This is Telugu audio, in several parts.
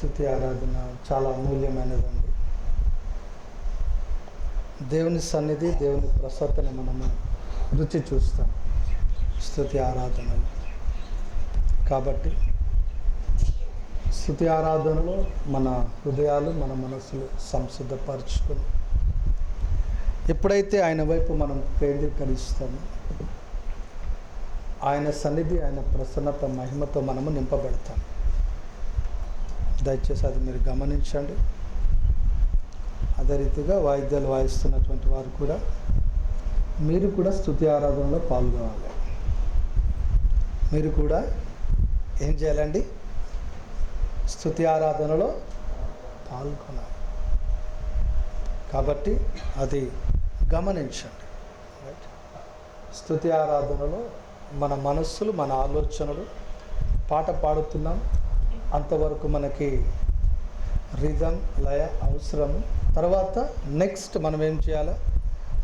స్తుతి ఆరాధన చాలా అమూల్యమైనదండి. దేవుని సన్నిధి, దేవుని ప్రసన్నతని మనము రుచి చూస్తాం స్తుతి ఆరాధనలు. కాబట్టి స్తుతి ఆరాధనలో మన హృదయాలు, మన మనసులు సంసిద్ధపరచుకొని ఎప్పుడైతే ఆయన వైపు మనం కేంద్రీకరిస్తామో ఆయన సన్నిధి, ఆయన ప్రసన్నత, మహిమతో మనము నింపబడతాం. దయచేసి అది మీరు గమనించండి. అదే రీతిగా వాయిద్యాలు వాయిస్తున్నటువంటి వారు కూడా మీరు కూడా స్తుతి ఆరాధనలో పాల్గొనాలి. మీరు కూడా ఏం చేయాలండి? స్తుతి ఆరాధనలో పాల్గొనాలి. కాబట్టి అది గమనించండి. రైట్? స్తుతి ఆరాధనలో మన మనస్సులు, మన ఆలోచనలు, పాట పాడుతున్నాం అంతవరకు మనకి రిథం, లయ అవసరము. తర్వాత నెక్స్ట్ మనం ఏం చేయాలి?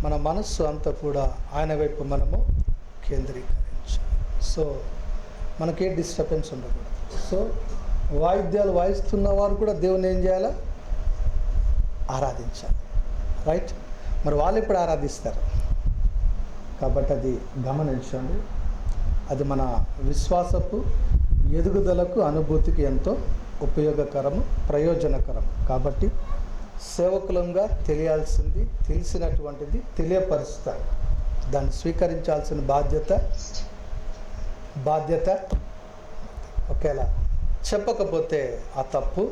మన మనస్సు అంతా కూడా ఆయన వైపు మనము కేంద్రీకరించాలి. సో మనకి ఏ డిస్టర్బెన్స్ ఉండకూడదు. సో వాయిద్యాలు వాయిస్తున్న వారు కూడా దేవుని ఏం చేయాలి? ఆరాధించాలి. రైట్? మరి వాళ్ళు ఇప్పుడు ఆరాధిస్తారు కాబట్టి అది గమనించండి. అది మన విశ్వాసపు ఎదుగుదలకు, అనుభూతికి ఎంతో ఉపయోగకరము, ప్రయోజనకరం. కాబట్టి సేవకులంగా తెలియాల్సింది, తెలిసినటువంటిది తెలియపరుస్తారు. దాన్ని స్వీకరించాల్సిన బాధ్యత ఒకేలా చెప్పకపోతే ఆ తప్పు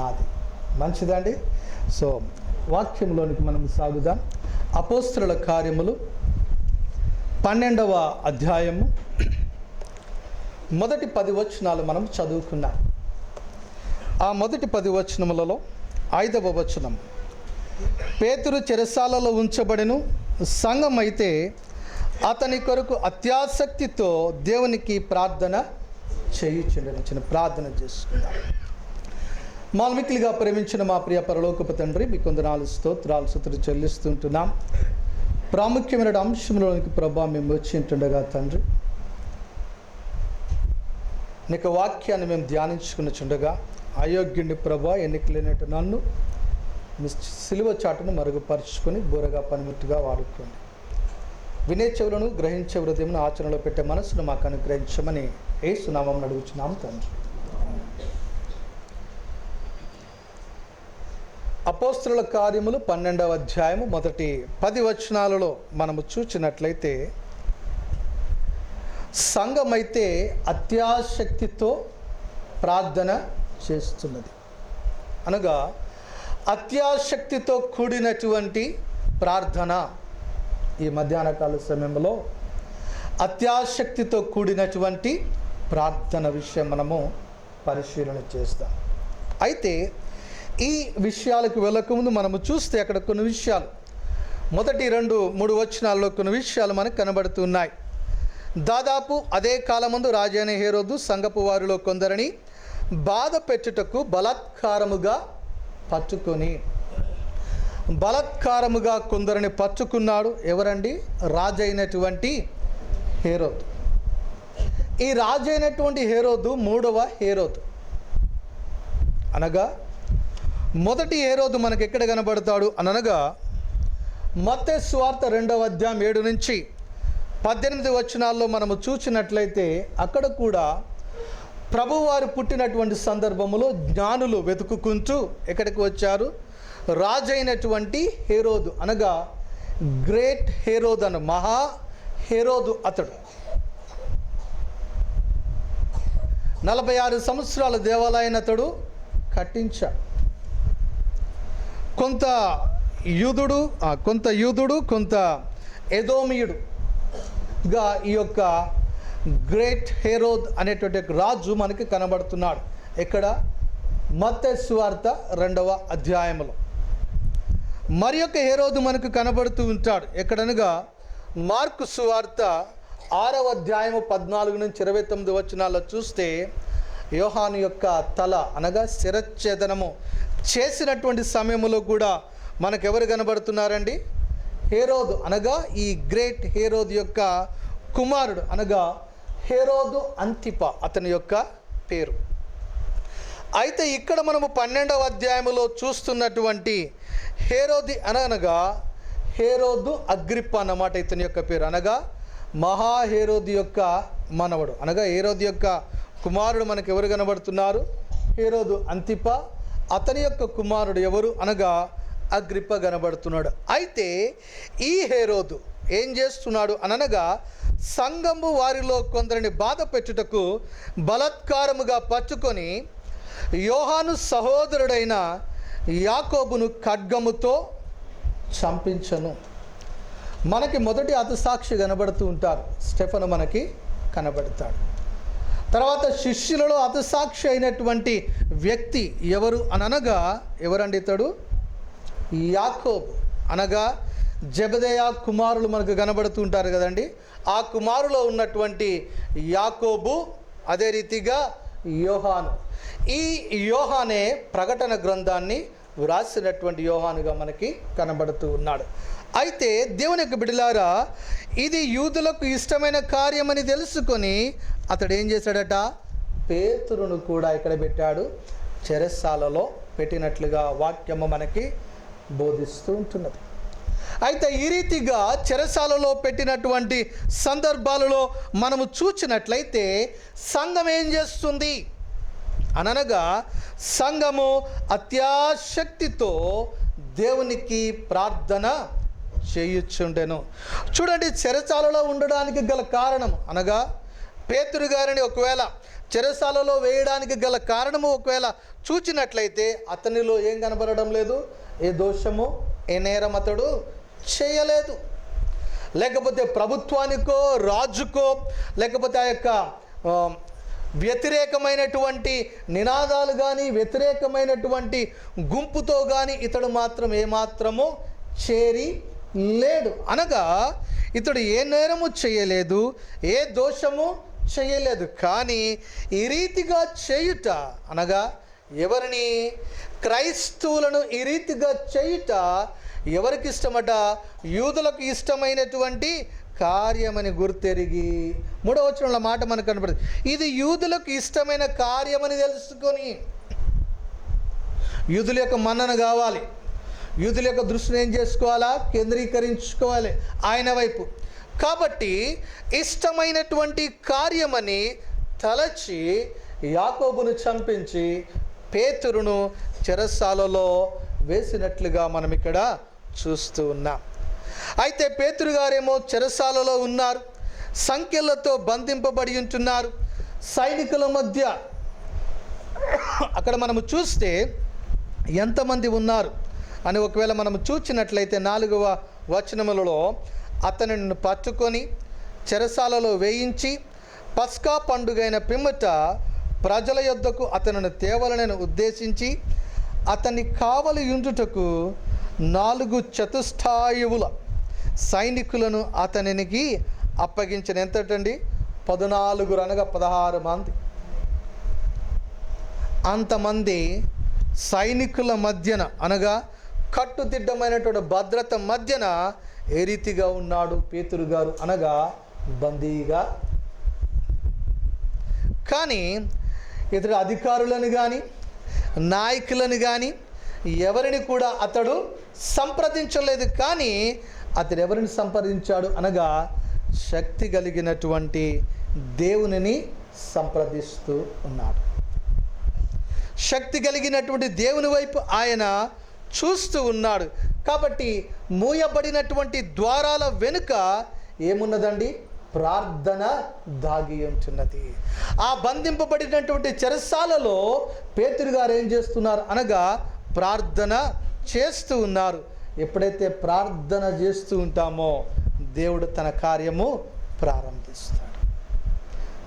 నాది. మంచిదండి. సో వాక్యంలోనికి మనం సాగుదాం. అపోస్తలుల కార్యములు 12వ అధ్యాయము మొదటి 10 వచనాలు మనం చదువుకున్నాం. ఆ మొదటి 10 వచనములలో 5వ వచనం, పేతురు చెరసాలలో ఉంచబడెను, సంఘం అయితే అతని కొరకు అత్యాసక్తితో దేవునికి ప్రార్థన చేయుచుండెను. ప్రార్థన చేసుకున్నాం. మాల్మిక్లిగా ప్రేమించిన మా ప్రియ పరలోకపు తండ్రి, మీ కొందనాలు స్తోత్రాలు స్తుతులు చెల్లిస్తుంటున్నాం. ప్రాముఖ్యమైన అంశంలోనికి ప్రభా మేము వచ్చి ఉంటుండగా తండ్రి, నీకు వాక్యాన్ని మేము ధ్యానించుకుని చుండగా అయోగ్యుని ప్రభా, ఎన్నికలేనట్టు నన్ను మీ సిలువ చాటును మరుగుపరుచుకొని బోరగా పనిముట్టుగా వాడుకోండి. వినే చెవులను, గ్రహించే హృదయమును, ఆచరణలో పెట్టే మనసును మాకు అనుగ్రహించమని యేసు నామమున అడుగుచున్నాం తండ్రి. అపోస్తలుల కార్యములు 12వ అధ్యాయము మొదటి 10 వచనాలలో మనము చూచినట్లయితే, సంఘమైతే అత్యాసక్తితో ప్రార్థన చేస్తున్నది. అనగా అత్యాసక్తితో కూడినటువంటి ప్రార్థన. ఈ మధ్యాహ్న కాల సమయంలో అత్యాసక్తితో కూడినటువంటి ప్రార్థన విషయం మనము పరిశీలన చేస్తాం. అయితే ఈ విషయాలకు వెళ్ళకముందు మనము చూస్తే అక్కడ కొన్ని విషయాలు, మొదటి 2-3 వచనాల్లో కొన్ని విషయాలు మనకు కనబడుతున్నాయి. దాదాపు అదే కాలమందు రాజైన హేరోదు సంఘపు వారిలో కొందరిని బాధ పెట్టుటకు బలాత్కారముగా కొందరిని పట్టుకున్నాడు. ఎవరండి? రాజైనటువంటి హేరోదు. ఈ రాజైనటువంటి హేరోదు 3వ హేరోదు. అనగా మొదటి హేరోదు మనకు ఎక్కడ కనబడతాడు అనగా మత్తయి సువార్త 2వ అధ్యాయం 7 నుంచి 18 వచనాల్లో మనము చూసినట్లయితే అక్కడ కూడా ప్రభువారు పుట్టినటువంటి సందర్భములో జ్ఞానులు వెతుకుకుంటూ ఎక్కడికి వచ్చారు? రాజైనటువంటి హేరోదు, అనగా గ్రేట్ హేరోదు అను మహా హేరోదు. అతడు 46 సంవత్సరాల దేవాలయాన్ని అతడు కట్టించాడు. కొంత యూదుడు కొంత ఎదోమియుడుగా ఈ యొక్క గ్రేట్ హేరోద్ అనేటువంటి రాజు మనకి కనబడుతున్నాడు. ఇక్కడ మత్తయి సువార్త 2వ అధ్యాయంలో. మరి యొక్క హేరోదు మనకు కనబడుతూ ఉంటాడు. ఎక్కడనగా మార్కు సువార్త 6వ అధ్యాయము 14 నుంచి 29 వచనాల్లో చూస్తే, యోహాను యొక్క తల అనగా శిరచ్ఛేదనము చేసినటువంటి సమయంలో కూడా మనకెవరు కనబడుతున్నారండి? హేరోదు, అనగా ఈ గ్రేట్ హేరోదు యొక్క కుమారుడు, అనగా హేరోదు అంతిప అతని యొక్క పేరు. అయితే ఇక్కడ మనము 12వ అధ్యాయములో చూస్తున్నటువంటి హేరోది అనగా హేరోదు అగ్రిప్ప అన్నమాట ఇతని యొక్క పేరు. అనగా మహా హేరోది యొక్క మనవడు. అనగా హేరోది యొక్క కుమారుడు మనకు ఎవరు కనబడుతున్నారు? హేరోదు అంతిప. అతని యొక్క కుమారుడు ఎవరు అనగా అగ్రిప్ప కనబడుతున్నాడు. అయితే ఈ హేరోదు ఏం చేస్తున్నాడు అనగా సంఘము వారిలో కొందరిని బాధ పెట్టుటకు బలాత్కారముగా పట్టుకొని యోహాను సహోదరుడైన యాకోబును ఖడ్గముతో చంపించను. మనకి మొదటి హతసాక్షి కనబడుతూ ఉంటారు, స్టెఫను మనకి కనబడతాడు. తర్వాత శిష్యులలో హతసాక్షి అయినటువంటి వ్యక్తి ఎవరు అనగా ఎవరండి? ఇతడు యాకోబు. అనగా జెబెదయ కుమారులు మనకు కనబడుతూ ఉంటారు కదండి. ఆ కుమారులో ఉన్నటువంటి యాకోబు, అదే రీతిగా యోహాను. ఈ యోహానే ప్రకటన గ్రంథాన్ని వ్రాసినటువంటి యోహానుగా మనకి కనబడుతూ ఉన్నాడు. అయితే దేవుని యొక్క బిడ్డలారా, ఇది యూదులకు ఇష్టమైన కార్యమని తెలుసుకొని అతడు ఏం చేశాడట? పేతురును కూడా ఇక్కడ పెట్టాడు, చెరసాలలో పెట్టినట్లుగా వాక్యము మనకి బోధిస్తూ ఉంటున్నది. అయితే ఈ రీతిగా చెరసాలలో పెట్టినటువంటి సందర్భాలలో మనము చూచినట్లయితే సంఘం ఏం చేస్తుంది అనగా సంఘము అత్యాశక్తితో దేవునికి ప్రార్థన చేయుచుండెను. చూడండి, చెరసాలలో ఉండడానికి గల కారణం అనగా పేతురు గారిని ఒకవేళ చెరసాలలో వేయడానికి గల కారణము ఒకవేళ చూచినట్లయితే అతనిలో ఏం కనబడడం లేదు? ఏ దోషము, ఏ నేరం అతడు చేయలేదు. లేకపోతే ప్రభుత్వానికో రాజుకో లేకపోతే ఆ యొక్క వ్యతిరేకమైనటువంటి నినాదాలు కానీ వ్యతిరేకమైనటువంటి గుంపుతో కానీ ఇతడు మాత్రం ఏమాత్రము చేరి లేడు. అనగా ఇతడు ఏ నేరము చేయలేదు, ఏ దోషము చేయలేదు. కానీ ఈ రీతిగా చేయుట అనగా ఎవరిని? క్రైస్తవులను ఈ రీతిగా చేయుట ఎవరికి ఇష్టమట? యూదులకు ఇష్టమైనటువంటి కార్యమని గుర్తెరిగి. 3వ వచనంలో మాట మనకు కనపడుతుంది, ఇది యూదులకు ఇష్టమైన కార్యమని తెలుసుకొని. యూదుల యొక్క మన్నన కావాలి, యూదుల యొక్క దృష్టిని ఏం చేసుకోవాలా? కేంద్రీకరించుకోవాలి ఆయన వైపు. కాబట్టి ఇష్టమైనటువంటి కార్యమని తలచి యాకోబును చంపించి పేతురును చెరసాలలో వేసినట్లుగా మనం ఇక్కడ చూస్తూ ఉన్నాం. అయితే పేతురు గారేమో చెరసాలలో ఉన్నారు, సంఖ్యలతో బంధింపబడి ఉంటున్నారు. సైనికుల మధ్య అక్కడ మనము చూస్తే ఎంతమంది ఉన్నారు అని ఒకవేళ మనము చూచినట్లయితే 4వ వచనములలో అతనిని పట్టుకొని చెరసాలలో వేయించి పస్కా పండుగైన పిమ్మట ప్రజల యొద్దకు అతనిని తేవలనని ఉద్దేశించి అతన్ని కావలి ఉండుటకు 4 చతుష్టాయువుల సైనికులను అతనికి అప్పగించిన. ఎంతటండి? 14 అనగా 16 మంది. అంతమంది సైనికుల మధ్యన అనగా కట్టుదిట్టమైనటువంటి భద్రత మధ్యన ఏ రీతిగా ఉన్నాడు పేతురు గారు అనగా బందీగా. కానీ ఇతడు అధికారులను కానీ నాయకులను కానీ ఎవరిని కూడా అతడు సంప్రదించలేదు. కానీ అతడు ఎవరిని సంప్రదించాడు అనగా శక్తి కలిగినటువంటి దేవునిని సంప్రదిస్తూ ఉన్నాడు. శక్తి కలిగినటువంటి దేవుని వైపు ఆయన చూస్తూ ఉన్నాడు. కాబట్టి మూయబడినటువంటి ద్వారాల వెనుక ఏమున్నదండి? ప్రార్థన దాగి ఉంటున్నది. ఆ బంధింపబడినటువంటి చెరసాలలో పేతురు గారు ఏం చేస్తున్నారు అనగా ప్రార్థన చేస్తూ ఉన్నారు. ఎప్పుడైతే ప్రార్థన చేస్తూ ఉంటామో దేవుడు తన కార్యము ప్రారంభిస్తాడు.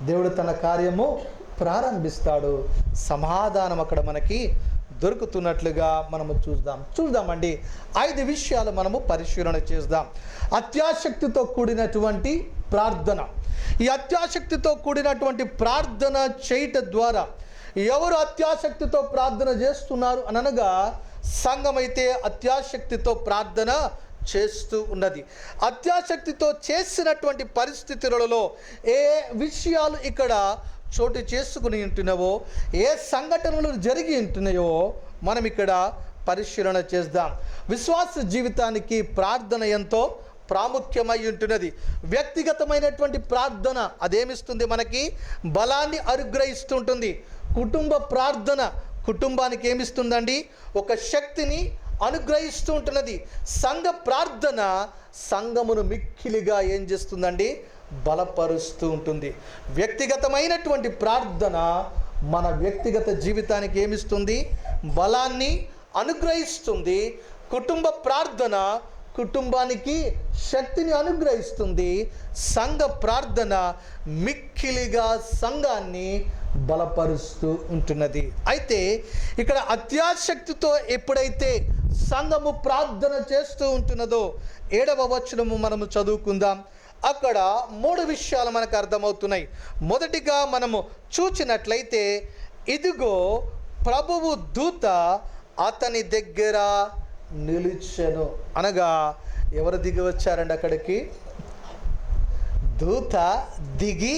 దేవుడు తన కార్యము ప్రారంభిస్తాడు. సమాధానం అక్కడ మనకి దొరుకుతున్నట్లుగా మనము చూద్దామండి. 5 విషయాలు మనము పరిశీలన చేద్దాం. అత్యాశక్తితో కూడినటువంటి ప్రార్థన. ఈ అత్యాశక్తితో కూడినటువంటి ప్రార్థన చేయట ద్వారా ఎవరు అత్యాశక్తితో ప్రార్థన చేస్తున్నారు అనగా సంఘమైతే అత్యాశక్తితో ప్రార్థన చేస్తూ ఉన్నది. అత్యాశక్తితో చేసినటువంటి పరిస్థితులలో ఏ విషయాలు ఇక్కడ చోటు చేసుకుని ఉంటున్నావో, ఏ సంఘటనలు జరిగి ఉంటున్నాయో మనం ఇక్కడ పరిశీలన చేద్దాం. విశ్వాస జీవితానికి ప్రార్థన ఎంతో ప్రాముఖ్యమై ఉంటున్నది. వ్యక్తిగతమైనటువంటి ప్రార్థన అదేమిస్తుంది? మనకి బలాన్ని అనుగ్రహిస్తుంటుంది. కుటుంబ ప్రార్థన కుటుంబానికి ఏమిస్తుందండి? ఒక శక్తిని అనుగ్రహిస్తూ ఉంటున్నది. సంఘ ప్రార్థన సంఘమును మిక్కిలిగా ఏం చేస్తుందండి? బలపరుస్తూ ఉంటుంది. వ్యక్తిగతమైనటువంటి ప్రార్థన మన వ్యక్తిగత జీవితానికి ఏమిస్తుంది? బలాన్ని అనుగ్రహిస్తుంది. కుటుంబ ప్రార్థన కుటుంబానికి శక్తిని అనుగ్రహిస్తుంది. సంఘ ప్రార్థన మిక్కిలిగా సంఘాన్ని బలపరుస్తూ ఉంటున్నది. అయితే ఇక్కడ అత్యాశక్తితో ఎప్పుడైతే సంఘము ప్రార్థన చేస్తూ ఉంటున్నదో 7వ వచనము మనము చదువుకుందాం. అక్కడ 3 విషయాలు మనకు అర్థమవుతున్నాయి. మొదటిగా మనము చూచినట్లయితే, ఇదిగో ప్రభువు దూత అతని దగ్గర నిలిచెను. అనగా ఎవరు దిగి వచ్చారండి అక్కడికి? దూత దిగి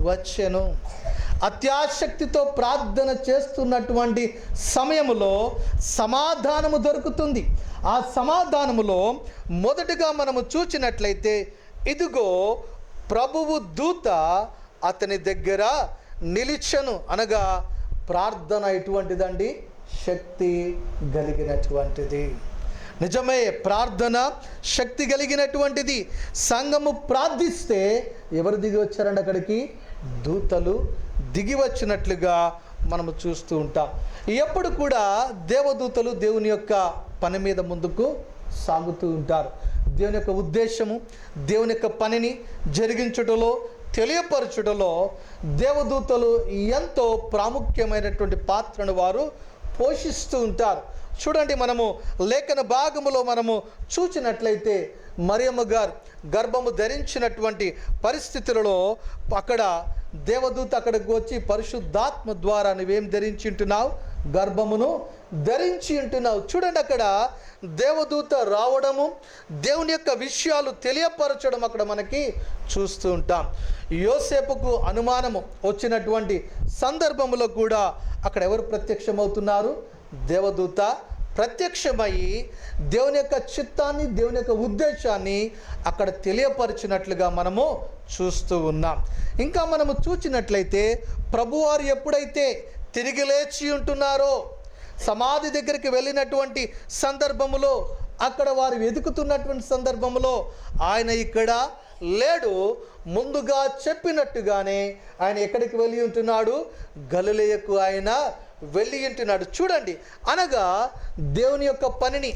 వచ్చెను. అత్యాశక్తితో ప్రార్థన చేస్తున్నటువంటి సమయంలో సమాధానము దొరుకుతుంది. ఆ సమాధానములో మొదటగా మనము చూచినట్లయితే, ఇదిగో ప్రభువు దూత అతని దగ్గర నిలిచెను. అనగా ప్రార్థన ఎటువంటిదండి? శక్తి కలిగినటువంటిది. నిజమే, ప్రార్థన శక్తి కలిగినటువంటిది. సంఘము ప్రార్థిస్తే ఎవరు దిగి వచ్చారండి అక్కడికి? దూతలు దిగి వచ్చినట్లుగా మనము చూస్తూ ఉంటాం. ఎప్పుడు కూడా దేవదూతలు దేవుని యొక్క పని మీద ముందుకు సాగుతూ ఉంటారు. దేవుని యొక్క ఉద్దేశము, దేవుని యొక్క పనిని జరిగించుటలో, తెలియపరచుటలో దేవదూతలు ఎంతో ప్రాముఖ్యమైనటువంటి పాత్రను వారు పోషిస్తూ ఉంటారు. చూడండి, మనము లేఖన భాగములో మనము చూచినట్లయితే మరియమ్మ గారు గర్భము ధరించినటువంటి పరిస్థితులలో అక్కడ దేవదూత అక్కడికి వచ్చి పరిశుద్ధాత్మ ద్వారా నువ్వేం ధరించి ఉంటున్నావు? గర్భమును ధరించి ఉంటున్నావు. చూడండి, అక్కడ దేవదూత రావడము, దేవుని యొక్క విషయాలు తెలియపరచడం అక్కడ మనకి చూస్తూ ఉంటాం. యోసేపుకు అనుమానము వచ్చినటువంటి సందర్భంలో కూడా అక్కడ ఎవరు ప్రత్యక్షమవుతున్నారు? దేవదూత ప్రత్యక్షమయ్యి దేవుని యొక్క చిత్తాన్ని, దేవుని యొక్క ఉద్దేశాన్ని అక్కడ తెలియపరిచినట్లుగా మనము చూస్తూ ఉన్నాం. ఇంకా మనము చూచినట్లయితే ప్రభువారు ఎప్పుడైతే తిరిగి లేచి ఉంటున్నారో, సమాధి దగ్గరికి వెళ్ళినటువంటి సందర్భములో, అక్కడ వారు వెతుకుతున్నటువంటి సందర్భంలో ఆయన ఇక్కడ లేడు. ముందుగా చెప్పినట్టుగానే ఆయన ఎక్కడికి వెళ్ళి ఉంటున్నాడు? గలిలయకు ఆయన వెళ్ళి ఉంటున్నాడు. చూడండి, అనగా దేవుని యొక్క పనిని,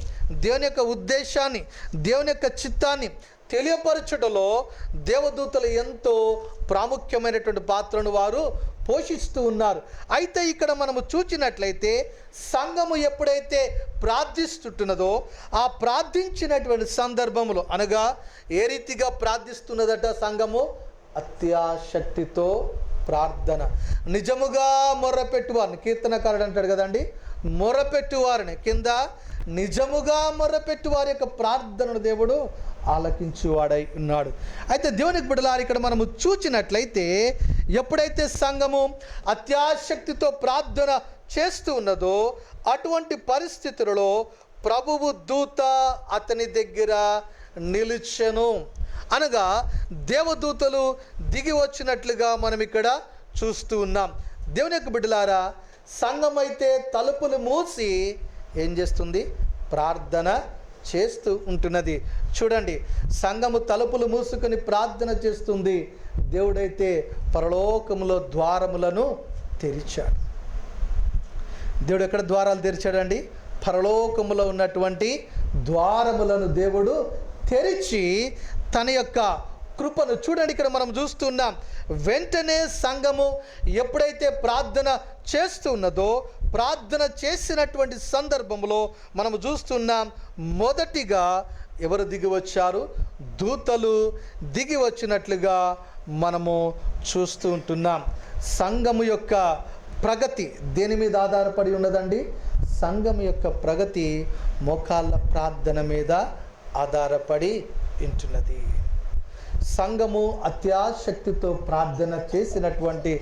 దేవుని యొక్క ఉద్దేశాన్ని, దేవుని యొక్క చిత్తాన్ని తెలియపరచడంలో దేవదూతలు ఎంతో ప్రాముఖ్యమైనటువంటి పాత్రను వారు పోషిస్తూ ఉన్నారు. అయితే ఇక్కడ మనము చూచినట్లయితే సంఘము ఎప్పుడైతే ప్రార్థిస్తుంటున్నదో ఆ ప్రార్థించినటువంటి సందర్భంలో, అనగా ఏ రీతిగా ప్రార్థిస్తున్నదట సంఘము? అత్యాశక్తితో ప్రార్థన. నిజముగా మొర్రపెట్టువారిని, కీర్తనకారుడు అంటాడు కదండి, మొర్రపెట్టువారిని కింద నిజముగా మొర్రపెట్టు వారి యొక్క ప్రార్థనను దేవుడు ఆలకించువాడై ఉన్నాడు. అయితే దేవునికి బిడ్డలారా, ఇక్కడ మనము చూచినట్లయితే ఎప్పుడైతే సంఘము అత్యాశక్తితో ప్రార్థన చేస్తూ ఉన్నదో అటువంటి పరిస్థితులలో ప్రభువు దూత అతని దగ్గర నిలిచెను. అనగా దేవదూతలు దిగి వచ్చినట్లుగా మనం ఇక్కడ చూస్తూ ఉన్నాం. దేవుని యొక్క బిడ్డలారా, సంఘం అయితే తలుపులు మూసి ఏం చేస్తుంది? ప్రార్థన చేస్తూ ఉంటున్నది. చూడండి, సంఘము తలుపులు మూసుకొని ప్రార్థన చేస్తుంది. దేవుడైతే పరలోకములో ద్వారములను తెరిచాడు. దేవుడు ఎక్కడ ద్వారాలు తెరిచాడండి? పరలోకములో ఉన్నటువంటి ద్వారములను దేవుడు తెరిచి తన యొక్క కృపను, చూడండి ఇక్కడ మనం చూస్తున్నాం. వెంటనే సంఘము ఎప్పుడైతే ప్రార్థన చేస్తూ ఉన్నదో, ప్రార్థన చేసినటువంటి సందర్భంలో మనము చూస్తున్నాం, మొదటిగా ఎవరు దిగి వచ్చారు? దూతలు దిగి వచ్చినట్లుగా మనము చూస్తూ ఉంటున్నాం. సంఘము యొక్క ప్రగతి దేని మీద ఆధారపడి ఉన్నదండి? సంఘం యొక్క ప్రగతి మోకాళ్ళ ప్రార్థన మీద ఆధారపడి ఉంటున్నది. సంఘము అత్యాశక్తితో ప్రార్థన చేసినటువంటి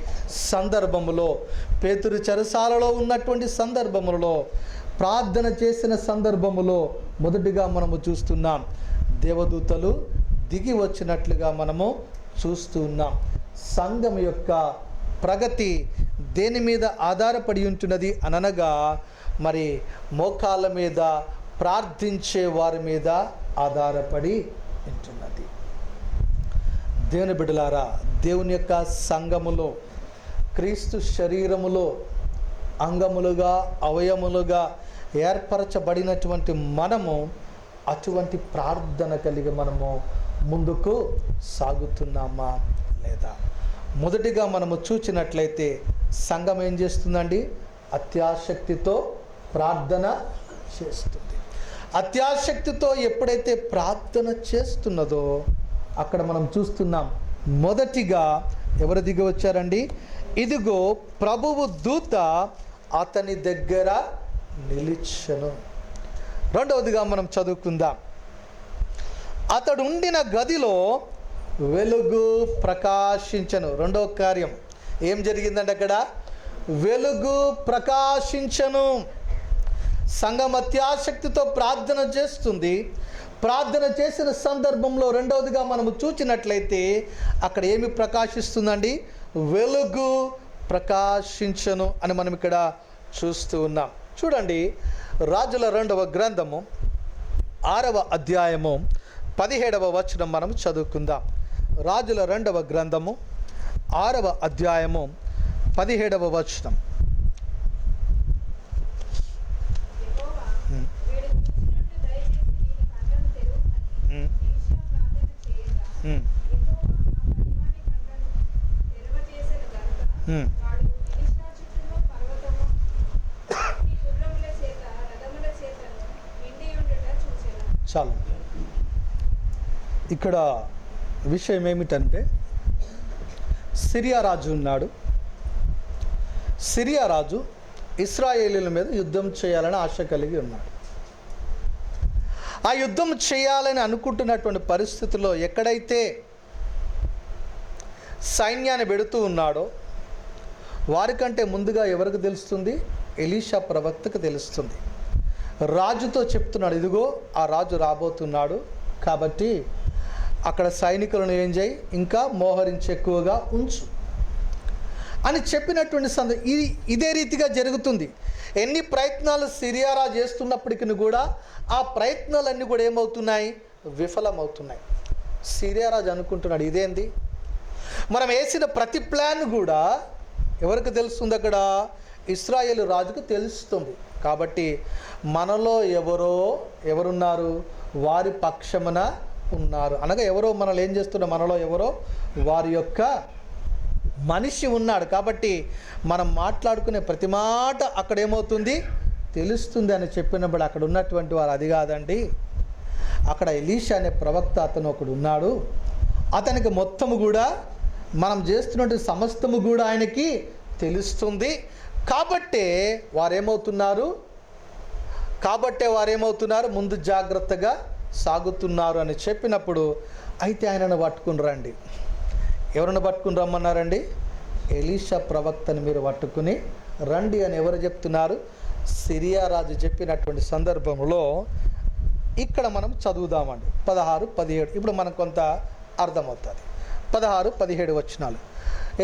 సందర్భములో, పేతురు చెరసాలలో ఉన్నటువంటి సందర్భములలో, ప్రార్థన చేసిన సందర్భములో మొదటిగా మనము చూస్తున్నాం, దేవదూతలు దిగి వచ్చినట్లుగా మనము చూస్తున్నాం. సంఘం యొక్క ప్రగతి దేని మీద ఆధారపడి ఉంటున్నది అనగా మరి మోకాళ్ళ మీద ప్రార్థించే వారి మీద ఆధారపడి ఉంటున్నది. దేవుని బిడ్డలారా, దేవుని యొక్క సంఘములో, క్రీస్తు శరీరములో అంగములుగా అవయములుగా ఏర్పరచబడినటువంటి మనము అటువంటి ప్రార్థన కలిగి మనము ముందుకు సాగుతున్నామా లేదా? మొదటిగా మనము చూచినట్లయితే సంఘం ఏం చేస్తుందండి? అత్యాశక్తితో ప్రార్థన చేస్తుంది. అత్యాశక్తితో ఎప్పుడైతే ప్రార్థన చేస్తున్నదో అక్కడ మనం చూస్తున్నాం, మొదటిగా ఎవరు దిగి వచ్చారండి? ఇదిగో ప్రభువు దూత అతని దగ్గర నిలిచెను. రెండవదిగా మనం చదువుకుందాం, అతడు ఉండిన గదిలో వెలుగు ప్రకాశించెను. రెండవ కార్యం ఏం జరిగిందంటే అక్కడ వెలుగు ప్రకాశించెను. సంఘం అత్యాశక్తితో ప్రార్థన చేస్తుంది. ప్రార్థన చేసిన సందర్భంలో రెండవదిగా మనము చూచినట్లయితే అక్కడ ఏమి ప్రకాశిస్తుందండి? వెలుగు ప్రకాశించెను అని మనం ఇక్కడ చూస్తూ ఉన్నాం. చూడండి, రాజుల 2వ గ్రంథము 6వ అధ్యాయము 17వ వచనం మనం చదువుకుందాం. రాజుల 2వ గ్రంథము 6వ అధ్యాయము 17వ వచనం. చాలు. ఇక్కడ విషయం ఏమిటంటే, సిరియా రాజు ఉన్నాడు. సిరియా రాజు ఇశ్రాయేలీల మీద యుద్ధం చేయాలని ఆశ కలిగి ఉన్నాడు. ఆ యుద్ధం చేయాలని అనుకుంటున్నటువంటి పరిస్థితుల్లో ఎక్కడైతే సైన్యాన్ని పెడుతూ ఉన్నాడో వారికంటే ముందుగా ఎవరికి తెలుస్తుంది? ఎలీషా ప్రవక్తకు తెలుస్తుంది. రాజుతో చెప్తున్నాడు, ఇదిగో ఆ రాజు రాబోతున్నాడు, కాబట్టి అక్కడ సైనికులను ఏం చేయి, ఇంకా మోహరించి ఎక్కువగా ఉంచు అని చెప్పినటువంటి ఇదే రీతిగా జరుగుతుంది. ఎన్ని ప్రయత్నాలు సిరియా రాజు చేస్తున్నప్పటికీ కూడా ఆ ప్రయత్నాలన్నీ కూడా ఏమవుతున్నాయి? విఫలమవుతున్నాయి. సిరియా రాజు అనుకుంటున్నాడు, ఇదేంది, మనం వేసిన ప్రతి ప్లాన్ కూడా ఎవరికి తెలుస్తుంది? అక్కడ ఇశ్రాయేలు రాజుకు తెలుస్తుంది. కాబట్టి మనలో ఎవరున్నారు? వారి పక్షమున ఉన్నారు అనగా ఎవరో మనల్ని ఏం చేస్తున్నారు? మనలో ఎవరో వారి యొక్క మనిషి ఉన్నాడు. కాబట్టి మనం మాట్లాడుకునే ప్రతి మాట అక్కడ ఏమవుతుంది? తెలుస్తుంది అని చెప్పినప్పుడు అక్కడ ఉన్నటువంటి వారు అది కాదండి, అక్కడ ఎలీషా అనే ప్రవక్త అతను ఒకడు ఉన్నాడు, అతనికి మొత్తము కూడా మనం చేస్తున్నటువంటి సమస్తము కూడా ఆయనకి తెలుస్తుంది. కాబట్టే వారేమవుతున్నారు ముందు జాగ్రత్తగా సాగుతున్నారు అని చెప్పినప్పుడు, అయితే ఆయనను పట్టుకుని రండి. ఎవరిని పట్టుకుని రమ్మన్నారండి? ఎలీషా ప్రవక్తను మీరు పట్టుకుని రండి అని ఎవరు చెప్తున్నారు? సిరియా రాజు చెప్పినటువంటి సందర్భంలో ఇక్కడ మనం చదువుదామండి 16, 17. ఇప్పుడు మనకు కొంత అర్థమవుతుంది. 16, 17 వచనాలు.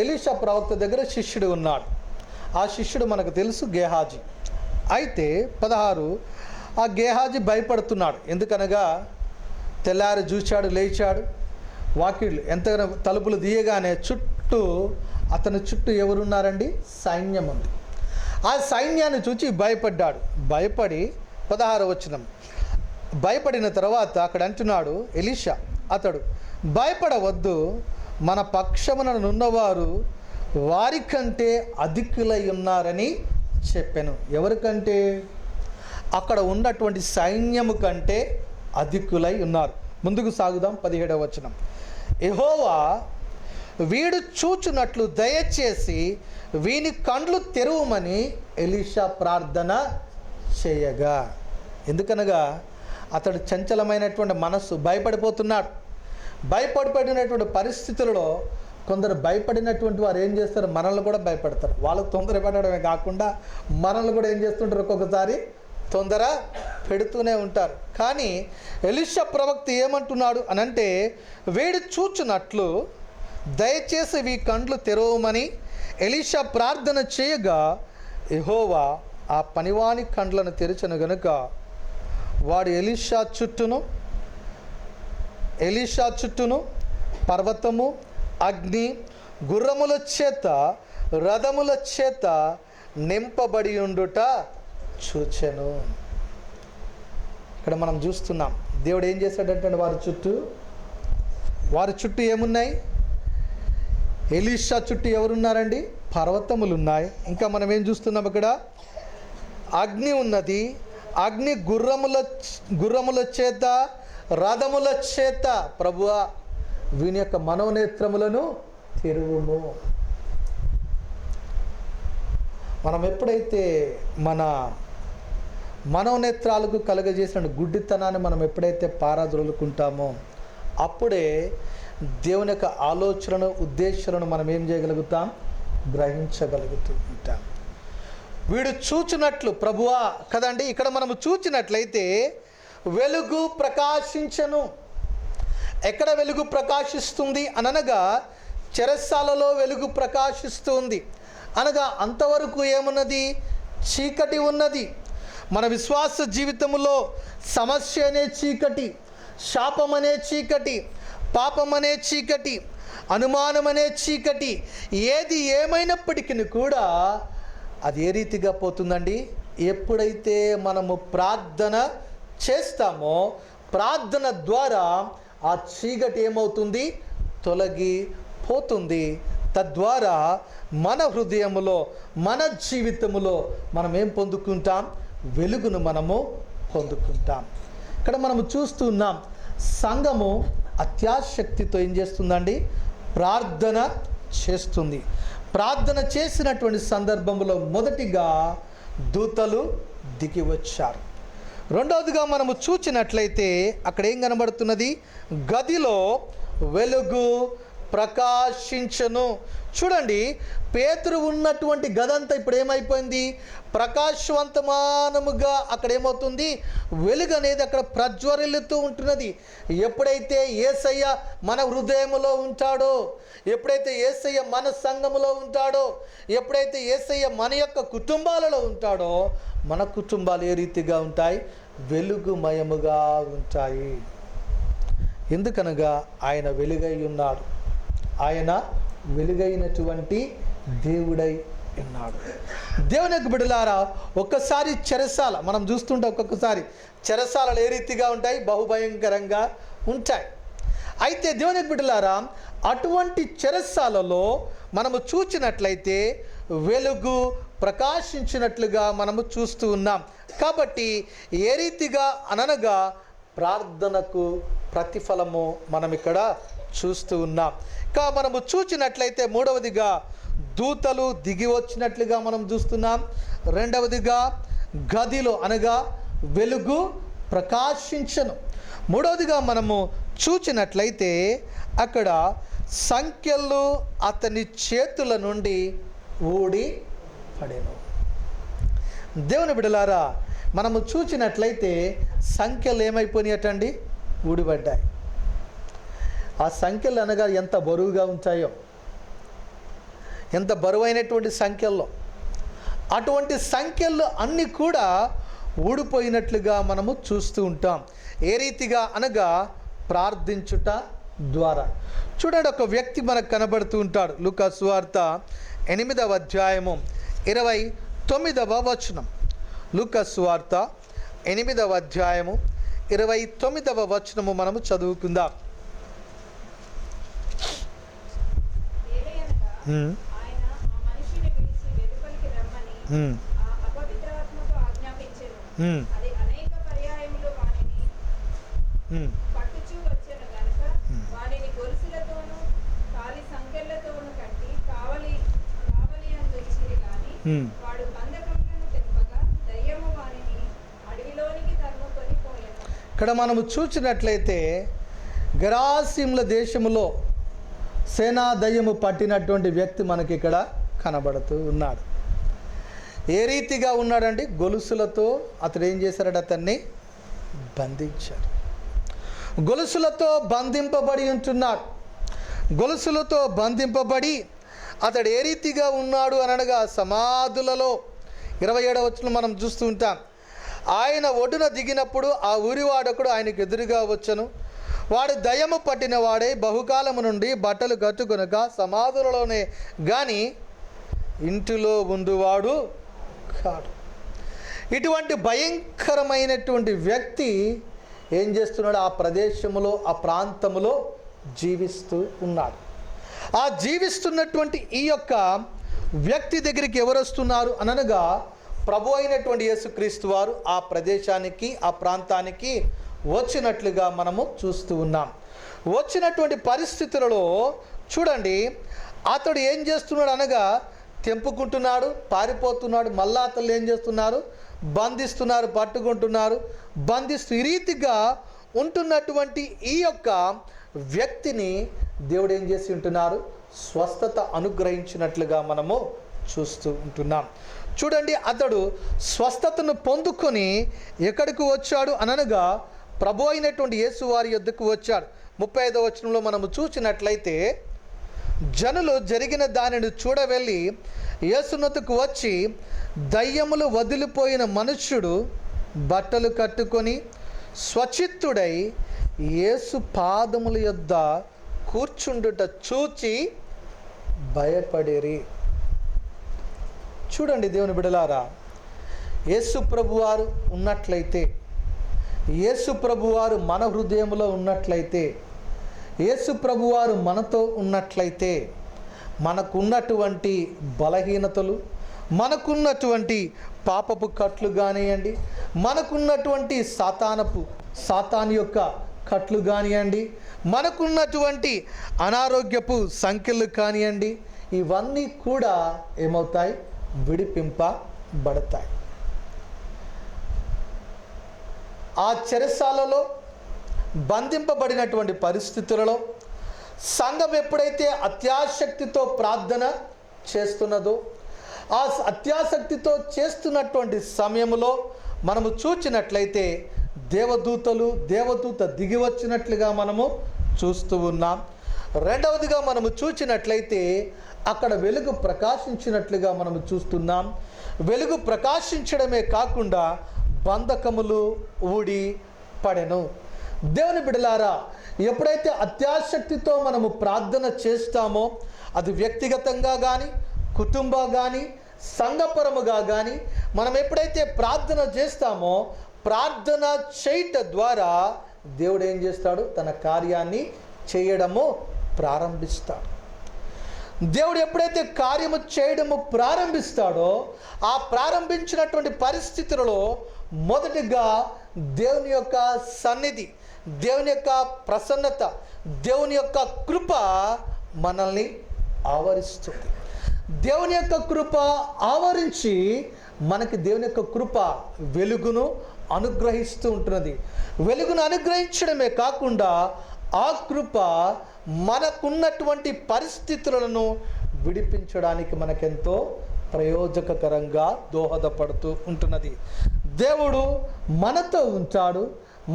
ఎలీషా ప్రవక్త దగ్గర శిష్యుడు ఉన్నాడు. ఆ శిష్యుడు మనకు తెలుసు, గేహాజీ. అయితే 16, ఆ గేహాజీ భయపడుతున్నాడు. ఎందుకనగా తెల్లారి చూచాడు, లేచాడు, వాకిళ్ళు ఎంతగానో తలుపులు తీయగానే అతని చుట్టూ ఎవరున్నారండి? సైన్యం ఉంది. ఆ సైన్యాన్ని చూచి భయపడ్డాడు. భయపడి 16వ వచనం, భయపడిన తర్వాత అక్కడ అంటున్నాడు ఎలీషా, అతడు భయపడవద్దు, మన పక్షమున నున్నవారు వారికంటే అధికులై ఉన్నారని చెప్పాను. ఎవరికంటే? అక్కడ ఉన్నటువంటి సైన్యము కంటే అధికులై ఉన్నారు. ముందుకు సాగుదాం. 17వ వచనం, యెహోవా వీడు చూచున్నట్లు దయచేసి వీని కండ్లు తెరువమని ఎలీషా ప్రార్థన చేయగా. ఎందుకనగా అతడు చంచలమైనటువంటి మనస్సు, భయపడిపోతున్నాడు. భయపడినటువంటి పరిస్థితులలో కొందరు భయపడినటువంటి వారు ఏం చేస్తారు, మనల్ని కూడా భయపడతారు. వాళ్ళకు తొందర పెట్టడమే కాకుండా మనల్ని కూడా ఏం చేస్తుంటారు, ఒక్కొక్కసారి తొందర పెడుతూనే ఉంటారు. కానీ ఎలీషా ప్రవక్త ఏమంటున్నాడు అనంటే, వేడి చూచునట్లు దయచేసి ఈ కండ్లు తెరవమని ఎలీషా ప్రార్థన చేయగా యెహోవా ఆ పనివాని కండ్లను తెరిచెను గనుక వాడు ఎలీషా చుట్టూను పర్వతము, అగ్ని, గుర్రముల చేత, రథముల చేత నింపబడి ఉండుట చూచెను. ఇక్కడ మనం చూస్తున్నాం దేవుడు ఏం చేశాడంటే వారి చుట్టూ ఏమున్నాయి, ఎలీషా చుట్టూ ఎవరున్నారండి, పర్వతములు ఉన్నాయి. ఇంకా మనం ఏం చూస్తున్నాం, ఇక్కడ అగ్ని ఉన్నది. అగ్ని గుర్రముల చేత, రథముల చేత. ప్రభువా వీని యొక్క మనోనేత్రములను తెరువుము. మనం ఎప్పుడైతే మన మనోనేత్రాలకు కలుగజేసిన గుడ్డితనాన్ని మనం ఎప్పుడైతే పారద్రోలుకుంటామో అప్పుడే దేవుని యొక్క ఆలోచనను, ఉద్దేశాలను మనం ఏం చేయగలుగుతాం, గ్రహించగలుగుతూ ఉంటాం. వీడు చూచినట్లు ప్రభువా కదండి. ఇక్కడ మనము చూచినట్లయితే వెలుగు ప్రకాశించను. ఎక్కడ వెలుగు ప్రకాశిస్తుంది అనగా చెరసాలలో వెలుగు ప్రకాశిస్తుంది అనగా అంతవరకు ఏమున్నది, చీకటి ఉన్నది. మన విశ్వాస జీవితంలో సమస్య అనే చీకటి, శాపం అనే చీకటి, పాపం అనే చీకటి, అనుమానం అనే చీకటి, ఏది ఏమైనప్పటికీ కూడా అది ఏ రీతిగా పోతుందండి, ఎప్పుడైతే మనము ప్రార్థన చేస్తామో ప్రార్థన ద్వారా ఆ చీకటి ఏమవుతుంది, తొలగిపోతుంది. తద్వారా మన హృదయములో, మన జీవితములో మనం ఏం పొందుకుంటాం, వెలుగును మనము పొందుకుంటాం. ఇక్కడ మనము చూస్తున్నాం సంఘము అత్యాశక్తితో ఏం చేస్తుందండి, ప్రార్థన చేస్తుంది. ప్రార్థన చేసినటువంటి సందర్భంలో మొదటిగా దూతలు దిగి వచ్చారు. రెండవదిగా మనము చూచినట్లయితే అక్కడ ఏం కనబడుతున్నది, గదిలో వెలుగు ప్రకాశించను. చూడండి, పేతురు ఉన్నటువంటి గదంతా ఇప్పుడు ఏమైపోయింది, ప్రకాశవంతమానముగా అక్కడ ఏమవుతుంది, వెలుగు అనేది అక్కడ ప్రజ్వరిల్లుతూ ఉంటున్నది. ఎప్పుడైతే యేసయ్య మన హృదయములో ఉంటాడో, ఎప్పుడైతే యేసయ్య మన సంఘములో ఉంటాడో, ఎప్పుడైతే యేసయ్య మన యొక్క కుటుంబాలలో ఉంటాడో, మన కుటుంబాలు ఏ రీతిగా ఉంటాయి, వెలుగుమయముగా ఉంటాయి. ఎందుకనగా ఆయన వెలుగై ఉన్నాడు, ఆయన వెలుగైనటువంటి దేవుడై ఉన్నాడు. దేవుని యొక్క బిడ్డలారా, ఒక్కసారి చెరసాల మనం చూస్తుంటే ఒక్కొక్కసారి చెరసాలలు ఏ రీతిగా ఉంటాయి, బహుభయంకరంగా ఉంటాయి. అయితే దేవుని యొక్క బిడ్డలారా, అటువంటి చెరసాలలో మనము చూచినట్లయితే వెలుగు ప్రకాశించినట్లుగా మనము చూస్తూ ఉన్నాం. కాబట్టి ఏ రీతిగా అనగా ప్రార్థనకు ప్రతిఫలము మనం ఇక్కడ చూస్తూ ఉన్నాం. ఇంకా మనము చూచినట్లయితే మూడవదిగా దూతలు దిగి వచ్చినట్లుగా మనం చూస్తున్నాం. రెండవదిగా గదిలో అనగా వెలుగు ప్రకాశించను. మూడవదిగా మనము చూచినట్లయితే అక్కడ సంఖ్యలు అతని చేతుల నుండి ఊడి పడెను. దేవుని బిడ్డలారా, మనము చూచినట్లయితే సంఖ్యలు ఏమైపోయినాయటండి, ఊడిపడ్డాయి. ఆ సంఖ్యలు అనగా ఎంత బరువుగా ఉంటాయో, ఎంత బరువైనటువంటి సంఖ్యల్లో, అటువంటి సంఖ్యలు అన్నీ కూడా ఊడిపోయినట్లుగా మనము చూస్తూ ఉంటాం. ఏ రీతిగా అనగా ప్రార్థించుట ద్వారా. చూడండి, ఒక వ్యక్తి మనకు కనబడుతూ ఉంటాడు. లూకా సువార్త 8వ అధ్యాయము 29వ వచనం. లూకా సువార్త 8వ అధ్యాయము 29వ వచనము మనము చదువుకుందాం. ఇక్కడ మనము చూసినట్లయితే గెరాసీముల దేశములో సేనా దయ్యము పట్టినటువంటి వ్యక్తి మనకి ఇక్కడ కనబడుతూ ఉన్నాడు. ఏ రీతిగా ఉన్నాడండి? గొలుసులతో అతడు ఏం చేశాడు? అతన్ని బంధించారు. గొలుసులతో బంధింపబడి ఉంటున్నాడు. గొలుసులతో బంధింపబడి అతడు ఏ రీతిగా ఉన్నాడు అనగా సమాధులలో 27వ వచనం మనం చూస్తూ ఉంటాం. ఆయన ఒడ్డున దిగినప్పుడు ఆ ఊరివాడొకడు ఆయనకు ఎదురుగా వచ్చెను. వాడు దయ్యము పట్టిన వాడై బహుకాలము నుండి బట్టలు కట్టుకొనక సమాధులలోనే గాని ఇంటిలో ఉండువాడు కాడు. ఇటువంటి భయంకరమైనటువంటి వ్యక్తి ఏం చేస్తున్నాడు? ఆ ప్రదేశంలో, ఆ ప్రాంతంలో జీవిస్తూ ఉన్నాడు. ఆ జీవిస్తున్నటువంటి ఈ యొక్క వ్యక్తి దగ్గరికి ఎవరు వస్తున్నారు అనగా ప్రభు అయినటువంటి యేసుక్రీస్తు వారు ఆ ప్రదేశానికి, ఆ ప్రాంతానికి వచ్చినట్లుగా మనము చూస్తూ ఉన్నాం. వచ్చినటువంటి పరిస్థితులలో చూడండి, అతడు ఏం చేస్తున్నాడు అనగా తెంపుకుంటున్నాడు, పారిపోతున్నాడు. మళ్ళా అతను ఏం చేస్తున్నారు? బంధిస్తున్నారు, పట్టుకుంటున్నారు, బంధిస్తూ ఈ రీతిగా ఉంటున్నటువంటి ఈ యొక్క వ్యక్తిని దేవుడు ఏం చేసి ఉంటున్నారు? స్వస్థత అనుగ్రహించినట్లుగా మనము చూస్తూ ఉంటున్నాం. చూడండి, అతడు స్వస్థతను పొందుకొని ఎక్కడికి వచ్చాడు అనగా ప్రభు అయినటువంటి యేసు వారి యొద్దకు వచ్చాడు. 35వ వచనంలో మనము చూసినట్లయితే, జనులు జరిగిన దానిని చూడవెళ్ళి యేసునొద్దకు వచ్చి, దయ్యములు వదిలిపోయిన మనుష్యుడు బట్టలు కట్టుకొని స్వచిత్తుడై యేసు పాదముల యొద్ద కూర్చుండుట చూచి భయపడిరి. చూడండి దేవుని బిడలారా, యేసు ప్రభువారు ఉన్నట్లయితే, యేసు ప్రభువారు మన హృదయంలో ఉన్నట్లయితే, యేసు ప్రభువారు మనతో ఉన్నట్లయితే, మనకున్నటువంటి బలహీనతలు, మనకున్నటువంటి పాపపు కట్లు కానివ్వండి, మనకున్నటువంటి సాతాను యొక్క కట్లు కానివ్వండి, మనకున్నటువంటి అనారోగ్యపు సంఖ్యలు కానివ్వండి, ఇవన్నీ కూడా ఏమవుతాయి? విడిపింపబడతాయి. ఆ చెరసాలలో బంధింపబడినటువంటి పరిస్థితులలో సంఘం ఎప్పుడైతే అత్యాసక్తితో ప్రార్థన చేస్తున్నదో, ఆ అత్యాసక్తితో చేస్తున్నటువంటి సమయంలో మనము చూచినట్లయితే దేవదూత దిగి వచ్చినట్లుగా మనము చూస్తూ ఉన్నాం. రెండవదిగా మనము చూచినట్లయితే అక్కడ వెలుగు ప్రకాశించినట్లుగా మనము చూస్తున్నాం. వెలుగు ప్రకాశించడమే కాకుండా బంధకములు ఊడి పడెను. దేవుని బిడలారా, ఎప్పుడైతే అత్యాసక్తితో మనము ప్రార్థన చేస్తామో, అది వ్యక్తిగతంగా కానీ, కుటుంబం కానీ, సంఘపరముగా కానీ, మనం ఎప్పుడైతే ప్రార్థన చేస్తామో, ప్రార్థన చేయట ద్వారా దేవుడు ఏం చేస్తాడు? తన కార్యాన్ని చేయడము ప్రారంభిస్తాడు. దేవుడు ఎప్పుడైతే కార్యము చేయడము ప్రారంభిస్తాడో, ఆ ప్రారంభించినటువంటి పరిస్థితులలో మొదటిగా దేవుని యొక్క సన్నిధి, దేవుని యొక్క ప్రసన్నత, దేవుని యొక్క కృప మనల్ని ఆవరిస్తుంది. దేవుని యొక్క కృప ఆవరించి మనకి దేవుని యొక్క కృప వెలుగును అనుగ్రహిస్తూ ఉంటున్నది. వెలుగును అనుగ్రహించడమే కాకుండా ఆ కృప మనకున్నటువంటి పరిస్థితులను విడిపించడానికి మనకెంతో ప్రయోజకకరంగా దోహదపడుతూ ఉంటున్నది. దేవుడు మనతో ఉంటాడు.